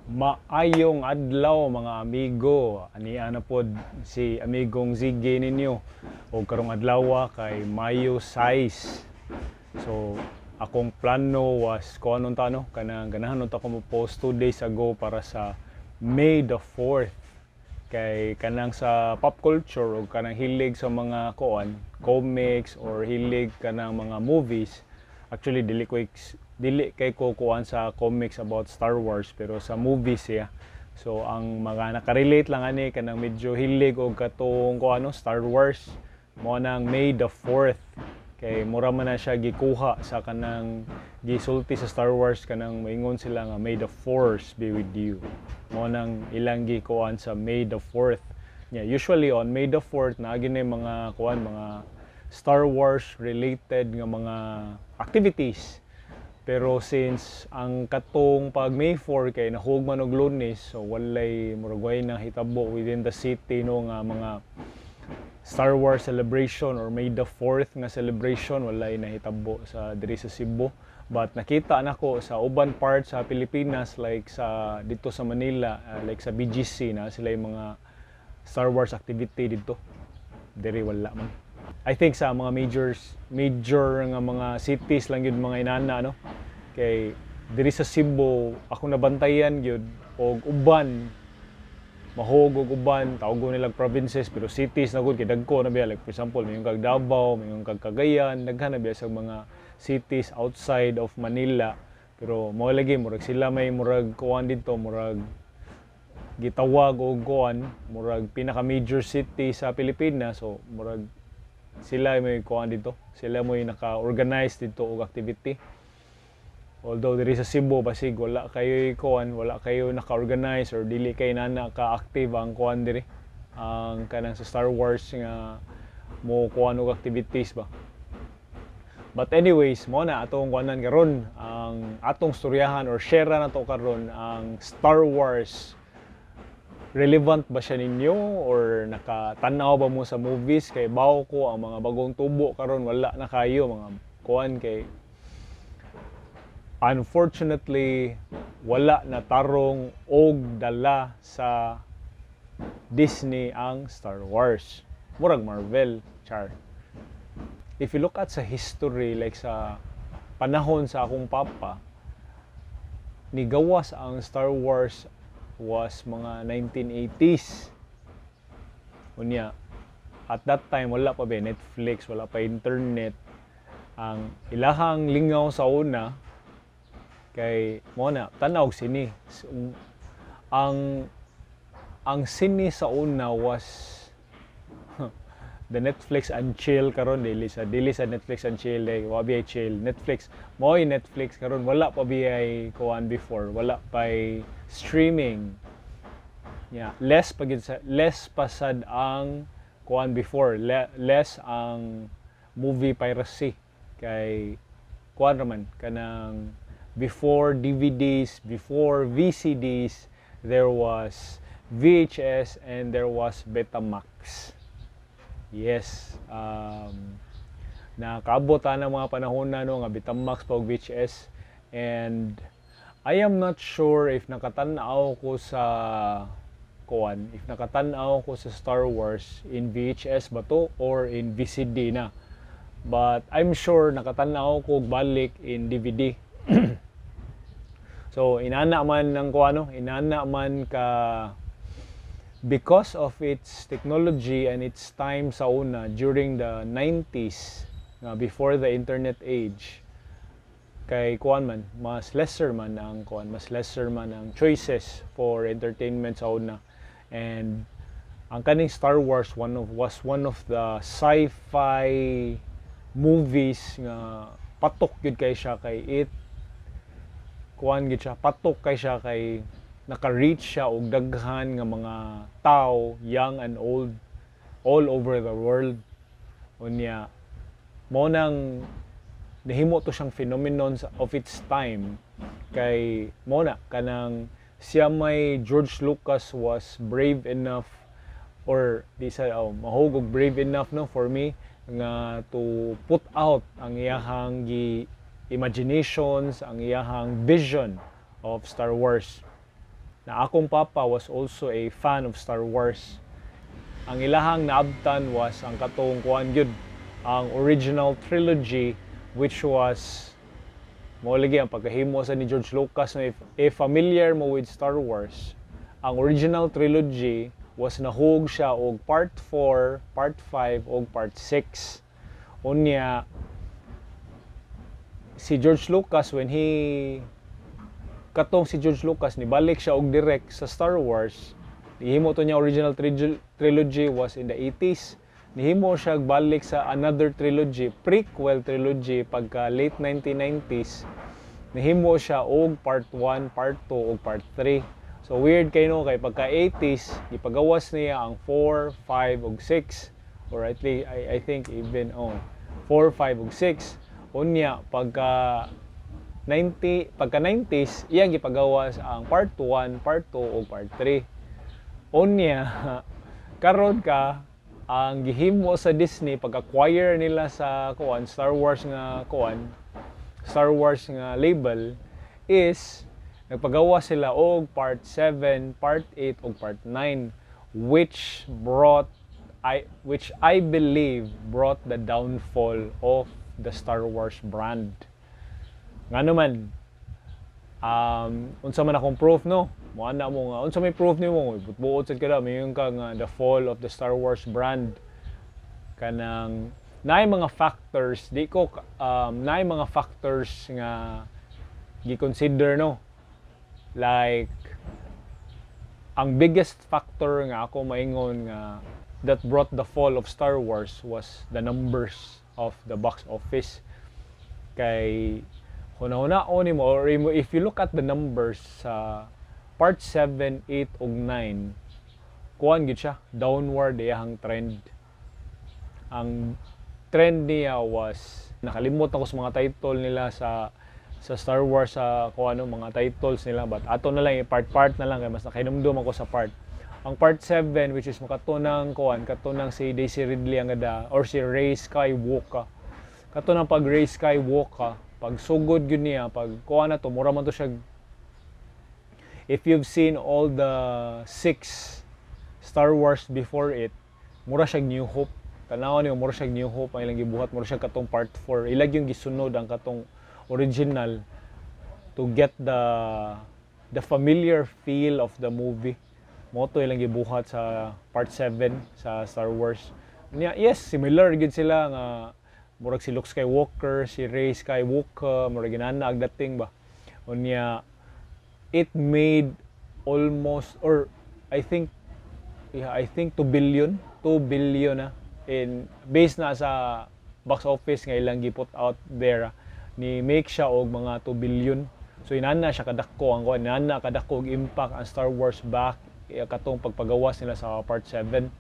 Maayong adlaw mga amigo. Ania na pod si amigong Ziggy ninyo. O karong adlaw kay Mayo 6. So akong plano was kung anong tano kanang ganahan unta ko mo post 2 days ago para sa May the 4th. Kay kanang sa pop culture o kanang hilig sa mga comics or hilig kanang mga movies. Actually dili kay ko kuan sa comics about Star Wars pero sa movies siya. So ang mga nakarelate lang ani kanang medyo hilig og katong Star Wars mo nang May the 4th. Kay mura man na siya gikuha sa kanang gisulti sa Star Wars kanang moingon sila nga May the Force be with you. Mo nang ilang gikuan sa May the 4th. Yeah, usually on May the 4th na gini mga mga Star Wars related nga mga activities. Pero since ang katong pag May 4 kay nahugman og Lunes, so walay muragway na hitabo within the city no nga mga Star Wars celebration or May the 4th nga celebration walay nahitabo sa diri sa Cebu. But nakita nako sa uban part sa Pilipinas like sa dito sa Manila, like sa BGC na sila yung mga Star Wars activity dito. Diri wala man. I think sa mga major nga mga cities lang yun mga inana no. Kay diri sa Cebu ako nabantayan gyud og uban mahog og uban tawgon nila provinces pero cities na gud kay dagko na biya like for example mayong kag Davao, mayong kag Cagayan, daghan na biya sa mga cities outside of Manila. Pero mao lagi murag sila may murag kuan dito murag gitawag og kuan murag pinaka major city sa Pilipinas. So murag sila may kuan dito, sila mo naka-organize dito og activity. Although diri sa Cebu basig wala kayo kuan, wala kayo naka-organize or dili kay nana ka-active ang kuan diri. Ang kanang sa Star Wars nga mo kuan og activities ba. But anyways, mo na atong kuanan karon ang atong storyahan or share na to karon ang Star Wars. Relevant ba siya ninyo or nakatanaw ba mo sa movies? Kay bawo ko ang mga bagong tubo karon wala na kayo mga kuan kay unfortunately wala na tarong og dala sa Disney ang Star Wars. Murag Marvel, char. If you look at sa history like sa panahon sa akong papa, nigawas ang Star Wars was mga 1980s. Unya, at that time wala pa ba Netflix, wala pa internet. Ang ilahang lingaw sa una kay mo na tanaw sini. Ang sini sa una was the Netflix and chill karon dili sa Netflix and chill day wabi chill Netflix mo'y Netflix karon wala pa biyay kuan before wala pa streaming less pa sad ang kuan before less ang movie piracy kay kuan raman kanang before DVDs before VCDs there was VHS and there was Betamax. Yes, nakaabot ng mga panahon na no, nga Betamax pa og VHS, and I am not sure if nakatanaw ko sa Star Wars in VHS ba to or in VCD na. But I'm sure nakatanaw ko balik in DVD. So inana man ka because of its technology and its time sa una during the 90s before the internet age kay mas lesser man ang choices for entertainment sa una, and ang kaning Star Wars was one of the sci-fi movies nga patok gid kay siya kay patok kay siya kay naka-reach siya og daghan nga mga tao, young and old, all over the world. Unya, mo nang nahimo to siyang phenomenon of its time. Kay mo na kanang siya may George Lucas was brave enough or mahugog brave enough no for me nga to put out ang iyahang imaginations, ang iyahang vision of Star Wars. na akong papa was also a fan of Star Wars. Ang ilahang naabtan was ang katong kuan gyud, ang original trilogy, which was mao lagi ang pagkahimo sa ni George Lucas. No, if familiar mo with Star Wars, ang original trilogy was nahug siya og part 4, part 5 ug part 6. Unya si George Lucas, when si George Lucas nibalik siya og direct sa Star Wars, nihimo to niya original trilogy was in the 80s. Nihimo siya balik sa another trilogy, prequel trilogy pagka late 1990s. Nihimo siya og part 1, part 2 ug part 3. So weird kay no, kay pagka 80s gipagawas niya ang 4, 5 ug 6, or at least I think even 4, 5 ug 6. Unya pagka 90s iyang gipagawas ang part 1, part 2 ug part 3. Unya karon ka ang gihimo sa Disney pag-acquire nila sa Star Wars nga label is nagpagawa sila og part 7, part 8 ug part 9, which I believe brought the downfall of the Star Wars brand. Ngano man, unsa man akong proof no, mo ana mo nga unsa may proof nimo, buot sad kada mayon ka nga the fall of the Star Wars brand. Kanang naay mga factors naay mga factors nga gi-consider no, like ang biggest factor nga ako maingon nga that brought the fall of Star Wars was the numbers of the box office. Kay hunahuna-on nimo, or if you look at the numbers sa part 7, 8 ug 9, kuan gid siya, downward iyang trend. Ang trend niya was, nakalimot ako sa mga title nila sa Star Wars, sa mga titles nila, but ato na lang part na lang kay mas nakainumdum ako sa part. Ang part 7, which is makatunang katunang si Daisy Ridley ang gada, or si Rey Skywalker. Katunang pag Rey Skywalker, pag sugod yun niya, pag na to, mura man to siya. If you've seen all the 6 Star Wars before it, mura siya New Hope. Tanaw niyo, mura siya New Hope, ang ilang gibuhat, mura siya katong part 4. Ilag yung gisunod ang katong original to get the familiar feel of the movie. Mo to ilang gibuhat sa part 7 sa Star Wars. Yes, similar gid sila nga murag si Luke Skywalker, si Rey Skywalker, murag ginana ang dating ba. Unya it made almost, or I think 2 billion na in based na sa box office nga ilang giput out there, ni make siya og mga 2 billion. So inana siya kadako inana kadako og impact ang Star Wars back katong pagpagawas nila sa part 7.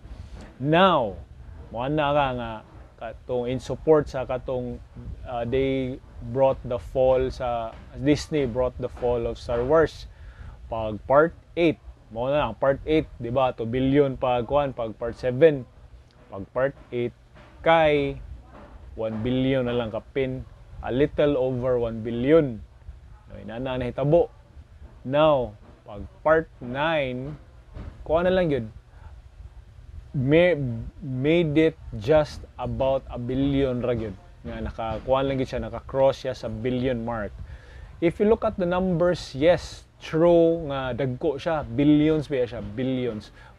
Now mo ana nga katong in support sa katong Disney brought the fall of Star Wars. Pag part 8, mo na ang part 8, di ba? 2 billion pag part 7. Pag part 8 kay 1 billion na lang kapin, a little over 1 billion. Inana na hitabo. Now, pag part 9, na lang yun, made it just about a billion ra gyud, nga nakakuan lang gyud siya, naka-cross siya sa billion mark. If you look at the numbers, yes, true nga dagko siya, billions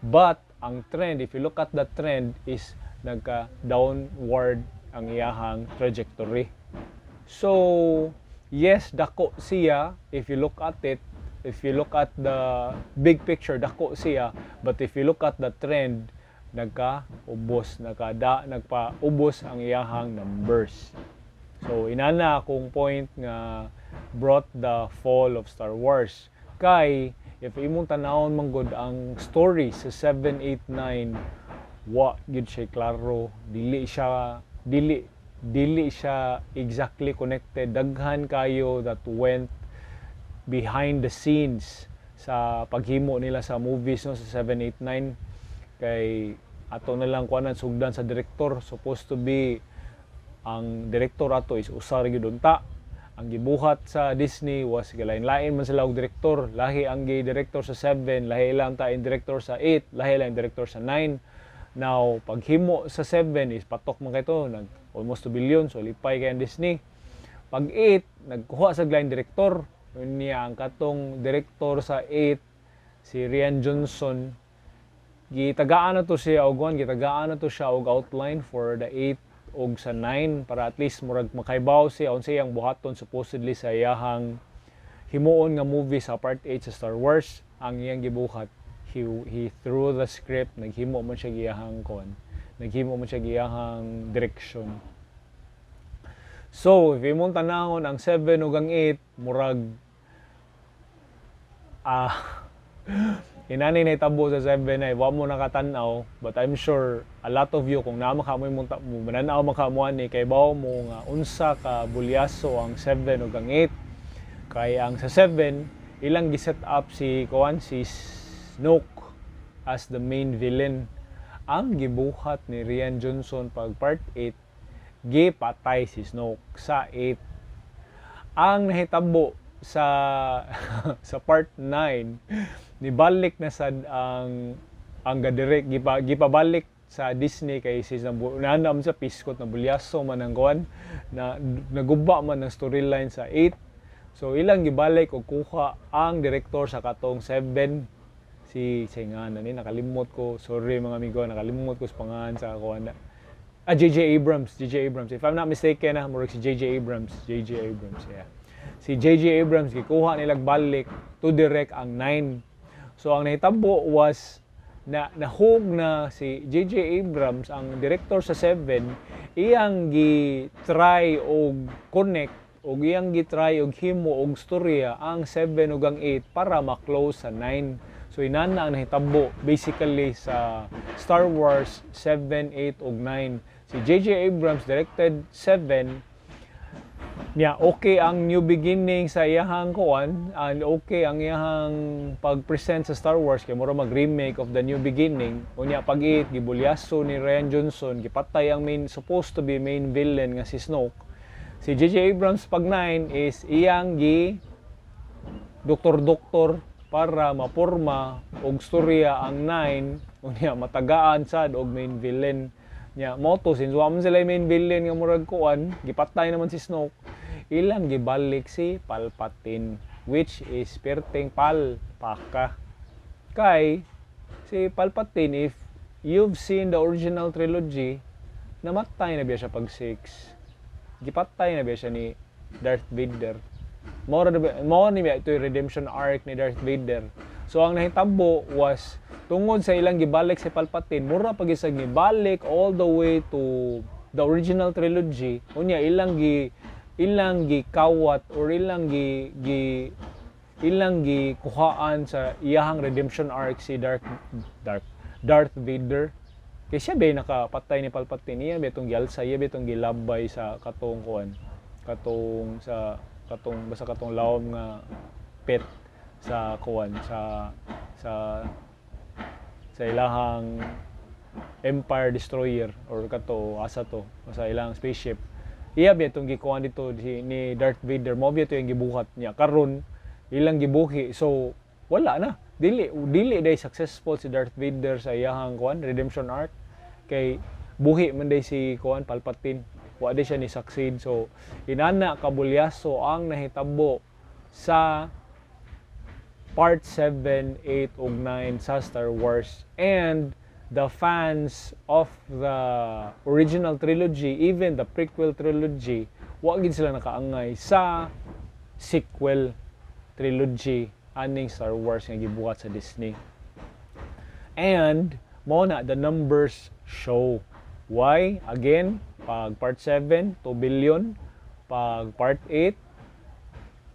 but ang trend, if you look at the trend, is nagka-downward ang iyahang trajectory. So yes, dako siya if you look at it, if you look at the big picture, dako siya, but if you look at the trend, nagpaubos ang iyahang numbers. So inana akong point nga brought the fall of Star Wars. Kay if imong tanawon man gud ang story sa 7, 8, 9, wa gyud siya klaro, dili siya exactly connected. Daghan kayo that went behind the scenes sa paghimo nila sa movies no, sa 7, 8, 9. Kay ato na lang kuanan sugdan sa direktor, supposed to be ang direktor ato is usar gyud unta. ang gibuhat sa Disney was lain-lain man sila og direktor. Lahi ang gi-director sa 7, lahi lang ta ang director sa 8, lahi lang ang director sa 9. Now, paghimo sa 7 is patok man kay to, nag almost 2 billion, so lipay kay ang Disney. Pag 8, nagkuha sa line director. Niya ang katong director sa 8, si Rian Johnson, gitagaan na to siya og outline for the 8 og sa 9 para at least murag makaibaw siya unsay ang buhaton supposedly sa iyahang himuon nga movie sa part 8 sa Star Wars. Ang iyang gibuhat, he threw the script, naghimo man siya giyahang direction. So if imong tanahon ang 7 ug ang 8 murag inani na itabo sa 7 ay wa mo nakatanaw, but I'm sure a lot of you kung naman kamoy mo mananaw makamuan ni kay bawo mo nga unsa ka bulyaso ang 7 ug ang 8. Kay ang sa 7 ilang gi-set up si Snoke as the main villain. Ang gibuhat ni Rian Johnson pag part 8, gipatay si Snoke sa 8. Ang nahitabo sa sa part 9 nibalik na sad ang gadirek gipabalik sa Disney kay sis nanam sa piskot na bulyaso man ang kuan na naguba man ang storyline sa 8. So ilang gibalik og kuha ang director sa katong 7, si ngalan ni nakalimot ko, sorry mga amigo, nakalimot ko sa pangalan sa kuan. J.J. Abrams, if I'm not mistaken murag si J.J. Abrams, yeah. Si J.J. Abrams gikuha nilag balik to direct ang 9. So ang nahitabo was nahug na si J.J. Abrams ang director sa 7, iyang gi-try og connect og iyang gi-try og himo og storya ang 7 ug ang 8 para ma-close sa 9. So inana ang nahitabo basically sa Star Wars 7, 8 ug 9. Si J.J. Abrams directed 7. Okay ang new beginning sa iyahang kuan, and okay ang iyahang pag-present sa Star Wars kay mura mag-remake of the new beginning. Unya pag gibulyaso ni Rian Johnson, gipatay ang supposed to be main villain nga si Snoke. Si J.J. Abrams pag 9 is iyang doktor para maporma og storya ang 9, unya matagaan sad og main villain nya moto since wa man sila main villain nga murag kuan, gipatay naman si Snoke. Ilang gibalik si Palpatine, which is perteng palpaka. Kay si Palpatine, if you've seen the original trilogy, namatay na biya siya pag 6. Gipatay na biya siya ni Darth Vader. Mao ni biya ito yung redemption arc ni Darth Vader. So ang nahitabo was tungod sa ilang gibalik si Palpatine, mura pag isag gibalik all the way to the original trilogy. Unya ilang gikawat or ilang kuhaan sa iyahang redemption arc si Darth Vader. Kaya siya ba nakapatay ni Palpatine, iya ba itong gyalsa, iya ba itong gilabay sa katong lawom nga pet sa sa ilahang Empire Destroyer or asa to sa ilang spaceship. Iya ba itong gikuhan dito ni Darth Vader, mo ba ito yung gibuhat niya karon ilang gibuhi. So wala na, dili day successful si Darth Vader sa iyahang redemption arc kay buhi man day si Palpatine, wa day siya ni succeed. So inana kabulyaso ang nahitabo sa part 7, 8 ug 9 sa Star Wars, and the fans of the original trilogy, even the prequel trilogy, wa gid sila nakaangay sa sequel trilogy aning Star Wars nga gibuhat sa Disney. And mo na the numbers show why. Again, pag part 7 2 billion, pag part 8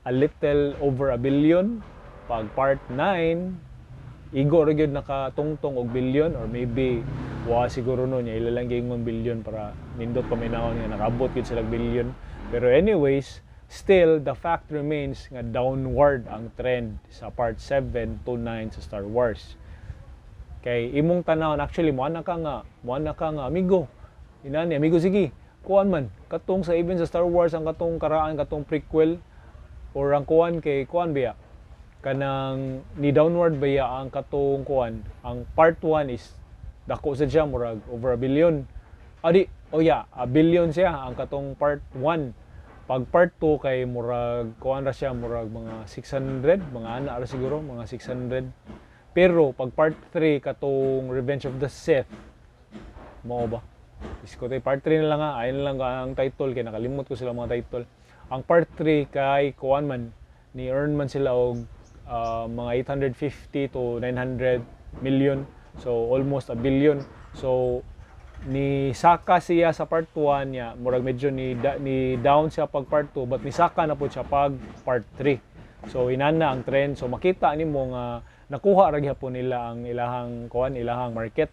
a little over a billion, pag part 9 igo ra gyud nakatungtong og billion, or maybe wa siguro no niya ilalang gyud billion para nindot paminawon nga nakaabot gyud sila billion. Pero anyways, still the fact remains nga downward ang trend sa part 7 to 9 sa Star Wars. Kay imong tanawon, actually mo na ka nga amigo, inani amigo, sige kuan man katong sa even sa Star Wars ang katong karaan katong prequel or ang kuan kay kuan biya kanang ni downward baya ang katong kuan ang part 1 is dako sa siya murag over a billion a billion siya ang katong part 1 pag part 2 kay murag kuan ra siya murag mga 600 mga ana ra siguro mga 600 pero pag part 3 katong Revenge of the Sith mao ba isko tay part 3 na lang ayun lang ang title kay nakalimot ko sila mga title ang part 3 kay kuan man ni earn man sila og mga 850 to 900 million. So almost a billion. So ni saka siya sa part 1 niya, murag medyo ni down siya pag part 2 but ni saka na po siya pag part 3. So inana ang trend. So makita nimo nga nakuha ra gyapon nila ang ilahang market.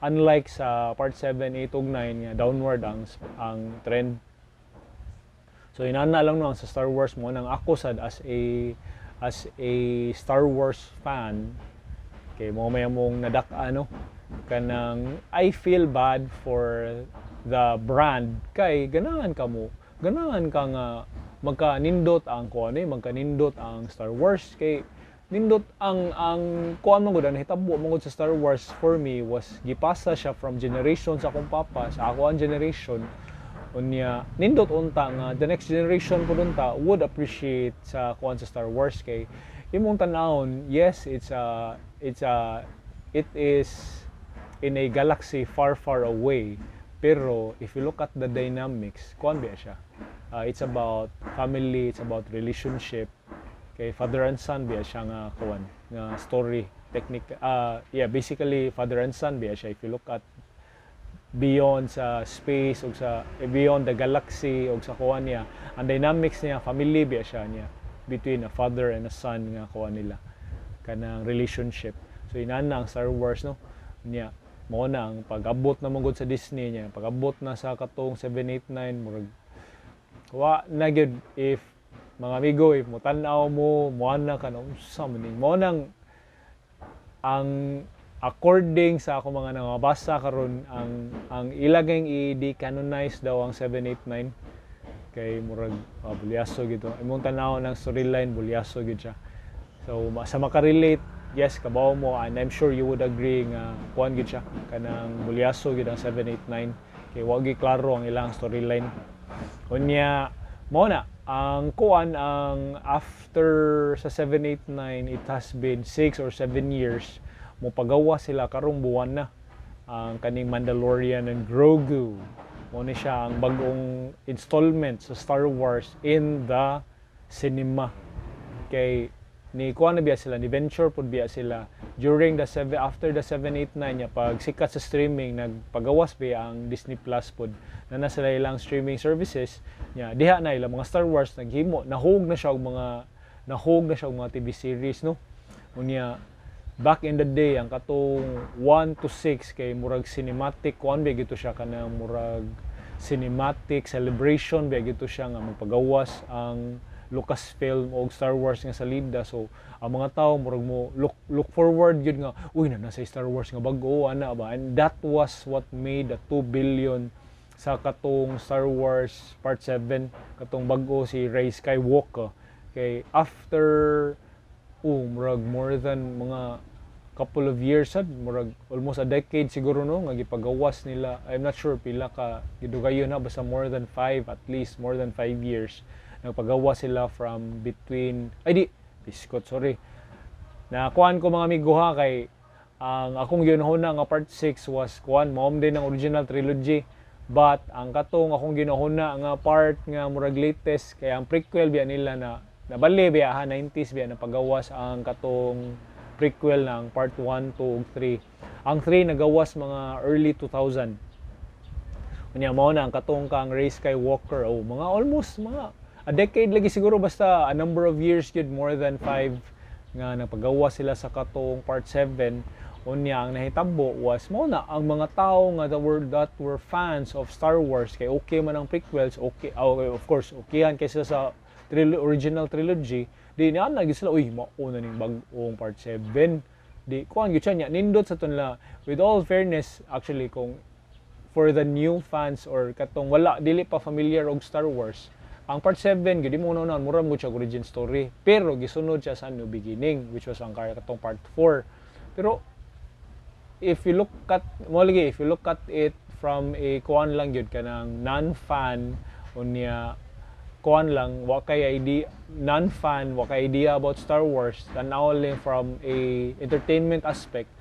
Unlike sa part 7, 8 ug 9 nga downward ang trend. So inana lang no sa Star Wars mo nang ako sad as a Star Wars fan kay mo may mong nadak-ano kanang I feel bad for the brand kay ganahan ka nga magkanindot ang magkanindot ang Star Wars kay nindot ang kuan man gud ang hitabo man gud sa Star Wars for me was gipasa siya from generation sa akong papa sa ako ang generation unya nindot unta nga the next generation pud unta would appreciate sa kuan sa Star Wars kay imong tan-awon yes it is in a galaxy far away pero if you look at the dynamics kuan ba siya it's about family, it's about relationship kay father and son ba siya nga kuan nga story technique basically father and son ba siya if you look at beyond sa space o sa beyond the galaxy o sa kuan niya ang dynamics niya family ba siya niya between a father and a son nga kuan nila kanang relationship so inana ang Star Wars no niya mao na ang pag-abot na mangod sa Disney niya pag-abot na sa katong 789 murag wa na gyud if mga amigo if mo tan-aw mo ana ka na unsa man ni mao nang ang according sa ako mga nangabasa karon ang ilagay i-decanonize daw ang 789 kay murag bulyaso gito imong tan-aw ng storyline bulyaso gid siya so sa makarelate yes kabaw mo and I'm sure you would agree nga kuan gid siya kanang bulyaso gid ang 789 kay wa gyud klaro ang ilang storyline unya mao na ang kuan ang after sa 789 it has been 6 or 7 years mo pagawa sila karong buwan na ang kaning Mandalorian and Grogu mo ni siya ang bagong installment sa Star Wars in the cinema kay ni kuan na biya sila ni venture pud biya sila during after the 789 niya pag sikat sa streaming nagpagawas biya ang Disney Plus pud na sila ilang streaming services niya diha na ilang mga Star Wars naghimo nahug na siya og mga TV series no unya back in the day ang katong 1 to 6 kay murag cinematic kuan ba gito siya kanang murag cinematic celebration ba gito siya nga magpagawas ang Lucasfilm o Star Wars nga salida so ang mga tao murag mo look forward gyud nga uy na nasa Star Wars nga bag-o ana ba and that was what made the 2 billion sa katong Star Wars Part 7 katong bag-o si Rey Skywalker kay after murag more than mga couple of years murag almost a decade siguro no nga gipagawas nila I'm not sure pila ka gidugayon na basta more than 5 at least more than 5 years nagpagawas sila from between na kuan ko mga amigo ha kay ang akong ginahuna nga part 6 was kuan mao din ang original trilogy but ang katong akong ginahuna nga part nga murag latest kay ang prequel biya nila na nabali biya 90s biya na pagawas ang katong prequel ng part 1, 2 ug 3. Ang 3 nagawas mga early 2000. Unya mao na ang katong kang Rey Skywalker mga almost mga a decade lagi siguro basta a number of years yun more than 5 nga napagawas sila sa katong part 7. Unya ang nahitabo was mao na ang mga tao nga that were fans of Star Wars kay okay man ang prequels okay of course okayhan kay sila sa original trilogy di na gyud sila uy mao na ning bag-ong part 7 di kuan gyud siya nindot sa tunla with all fairness actually kung for the new fans or katong wala dili pa familiar og Star Wars, ang part 7 gid mo na mura mo siya origin story, pero gisunod siya sa new beginning, which was ang katong part 4. Pero if you look at it from a kuan lang gyud kanang non-fan unya kuan lang wa kay idea, non-fan wa kay idea about Star Wars, tanaw lang from a entertainment aspect,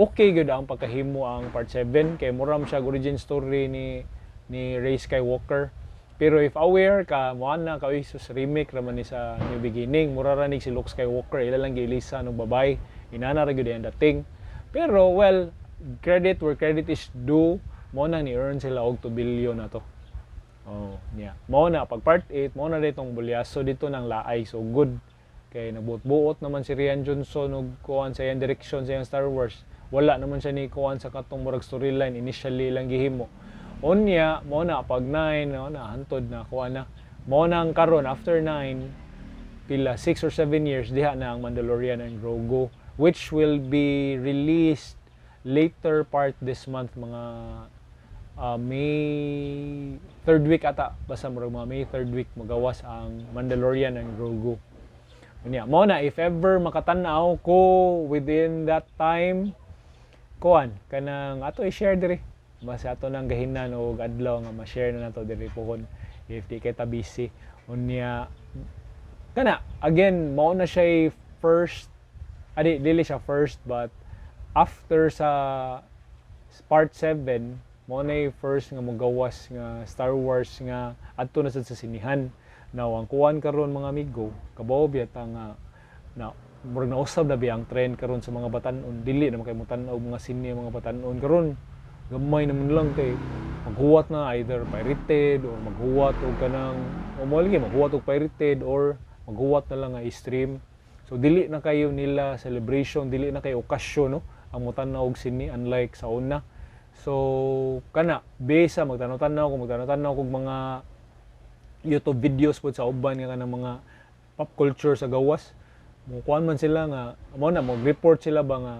okay gyud ang pagkahimo ang part 7 kay mura siya origin story ni Rey Skywalker. Pero if aware ka mo na ka sus remake raman ni sa New Beginning, mura ra ni si Luke Skywalker ila lang giilisa ng babay, inana ra gyud ang dating. Pero well, credit where credit is due, mo na ni earn sila og 2 billion na to. Oh, yeah. Mo na pag part 8, mo na ditong bulyaso dito ng laay, so good. Kay nabuot-buot naman si Rian Johnson og kuan sa iyang direction sa iyang Star Wars. Wala naman siya ni kuan sa katong murag storyline initially lang gihimo. Unya mo na pag 9 no, na hantod na kuan na. Mo nang karon after 9 pila 6 or 7 years diha na ang Mandalorian and Grogu, which will be released later part this month, mga May 3rd week ata, basta murag mga May 3rd week magawas ang Mandalorian and Grogu. Unya mo na if ever makatan-aw ko within that time, kuan kanang ato i-share diri, basta ato nang gahinan og adlaw nga ma-share na nato diri pohon if di kay ta busy. Unya kana again mao na siya first, dili siya first, but after sa part 7 mo na first nga mogawas nga Star Wars nga adto na sad sa sinihan. Now ang kuan karon mga amigo, kabaw biya ta nga na murag nausab na biya ang trend karon sa mga batan-on, dili na makay mo tan-aw mga sine mga batan-on karon. Gamay naman lang kay maghuwat na either pirated or maghuwat og kanang maghuwat og pirated or maghuwat na lang nga i-stream. So dili na kayo nila celebration, dili na kayo okasyon no ang mutan-aw og sine unlike sa una. So kana besa magtanaw-tanaw kog mga YouTube videos pod sa uban nga kanang mga pop culture sa gawas. Mo kuan man sila nga amo na mo report sila ba nga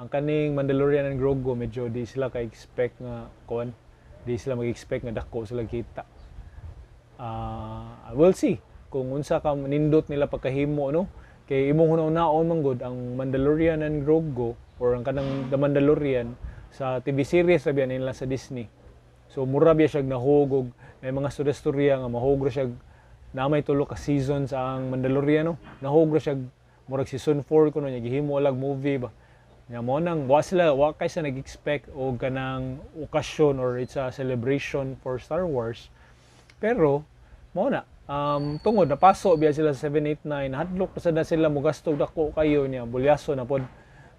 ang kaning Mandalorian and Grogu medyo di sila ka-expect nga kuan, di sila mag-expect nga dako sila kita. We'll see kung unsa ka nindot nila pagkahimo no. Kay imong hunaw-naon man gud ang Mandalorian and Grogu or ang kanang The Mandalorian sa TV series ra nila sa Disney. So mura biya siya nahugog, may mga storya nga mahugro siya na may tulo ka season sa ang Mandalorian no. Nahugro siya murag season 4 kuno nya gihimo lag movie ba. Nga mo nang wa kay sa nag-expect og kanang okasyon or it's a celebration for Star Wars. Pero mo na tungod napaso biya sila sa 789, hadlok pa na sila mogastog dako kayo niya bulyaso na pod.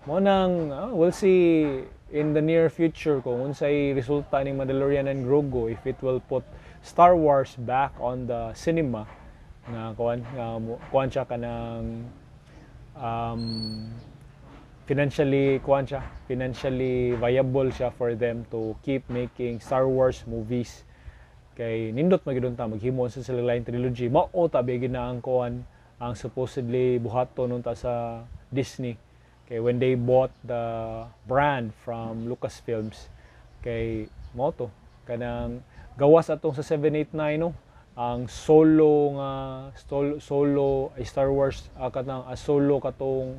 Mo nang we'll see in the near future kung unsay resulta ning Mandalorian and Grogu, if it will put Star Wars back on the cinema nga kuan siya kanang financially viable siya for them to keep making Star Wars movies. Kay nindot magidon ta maghimo sa sila line trilogy, mao ta bigin na ang kuan ang supposedly buhaton nunta sa Disney. Kay when they bought the brand from Lucasfilms, kay mo to kanang gawas atong sa 789 no, ang solo Star Wars katong solo katong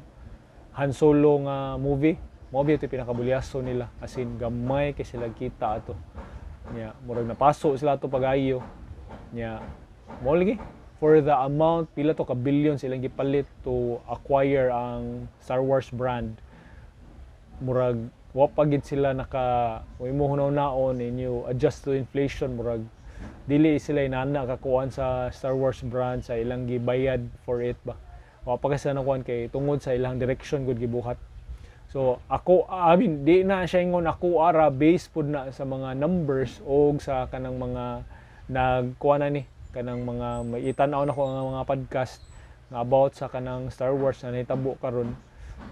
Han Solo nga movie, mo ito pinakabulyaso nila, as in gamay kay sila kita ato nya murag napaso sila to pagayo nya mo lagi for the amount pila to ka billion silang gipalit to acquire ang Star Wars brand. Murag wa pa gid sila naka mo hunaw-naon inyo adjust to inflation, murag dili sila inana kakuan sa Star Wars brand sa ilang gibayad for it ba. Wa pa kasi nakuan kay tungod sa ilang direction gud gibuhat. So ako di na siya ingon ako ara based pud na sa mga numbers o sa kanang mga nagkuan na ni kanang mga maitan-aw nako nga mga podcast nga about sa kanang Star Wars na nahitabo karon.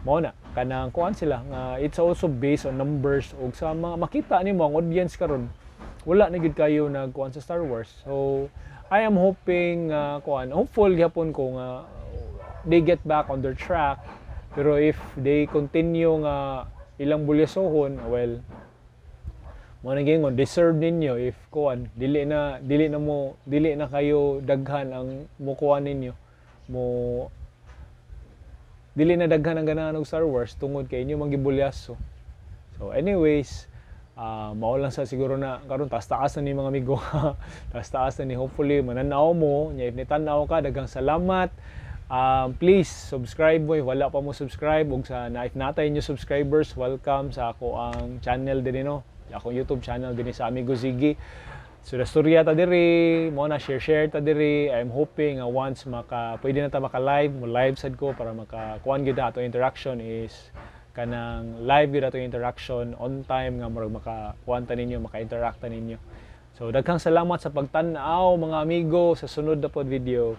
Mao na kanang kuan sila nga it's also based on numbers o sa mga makita nimo ang audience karon wala na gid kayo nagkuan sa Star Wars. So I am hoping hopeful gyapon ko nga they get back on their track. Pero if they continue nga ilang bulyasohon, well, mo na gingon deserve ninyo if kuan dili na kayo daghan ang mukuha ninyo mo dili na daghan ang ganahan og Star Wars tungod kay inyo manggibulyaso. So anyways, mao lang sa siguro na karon taas-taas na ni mga amigo. Taas-taas na ni, hopefully mananaw mo nya if nitanaw ka daghang salamat. Please subscribe mo, wala pa mo subscribe ug sa if natay inyo subscribers, welcome sa ako ang channel din no. Akong YouTube channel din sa Amigo Ziggy. So the storya ta diri, mo na share ta diri. I'm hoping once pwede na ta maka-live, mo live sad ko para makakuan gyud ato interaction is kanang live gyud ato interaction on time nga murag makakuan ta ninyo, maka-interact ta ninyo. So daghang salamat sa pagtan-aw mga amigo sa sunod na pod video.